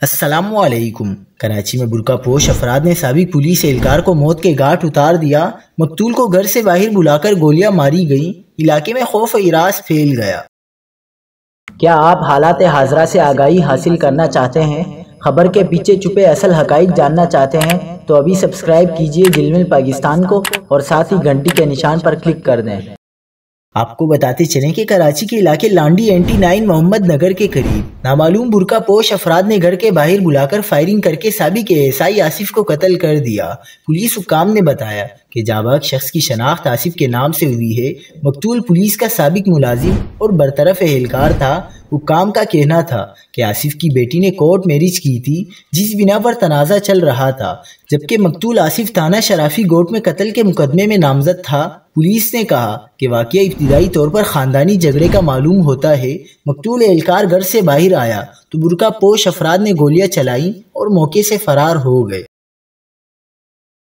السلام علیکم۔ کراچی میں برقع پوش افراد نے سابق پولیس اہلکار کو موت کے گھاٹ اتار دیا۔ مقتول کو گھر سے باہر بلا کر گولیاں ماری گئیں۔ علاقے میں خوف و ہراس پھیل گیا۔ کیا آپ حالات حاضرہ سے آگاہی حاصل کرنا چاہتے ہیں؟ خبر کے پیچھے چھپے اصل حقائق جاننا چاہتے ہیں تو ابھی سبسکرائب کیجئے جلمل پاکستان کو اور ساتھ ہی گھنٹی کے نشان پر کلک کر دیں۔ آپ کو بتاتے چلیں کہ کراچی کے علاقے لانڈی اینٹی 9 محمد نگر کے قریب نامعلوم برقع پوش افراد نے گھر کے باہر بلا کر فائرنگ کر کے سابق ASI آصف کو قتل کر دیا۔ پولیس حکام نے بتایا کہ جاباک شخص کی شناخت آصف کے نام سے ہوئی ہے۔ مقتول پولیس کا سابق ملازم اور برطرف اہلکار تھا۔ حکام کا کہنا تھا کہ آصف کی بیٹی نے کورٹ میرج کی تھی، جس بنا پر تنازع چل رہا تھا، جبکہ مقتول آصف تھانہ شرافی گوٹ میں قتل کے مقدمے میں نامزد تھا۔ پولیس نے کہا کہ واقعہ ابتدائی طور پر خاندانی جھگڑے کا معلوم ہوتا ہے۔ مقتول اہلکار گھر سے باہر آیا تو برقع پوش افراد نے گولیاں چلائیں اور موقع سے فرار ہو گئے۔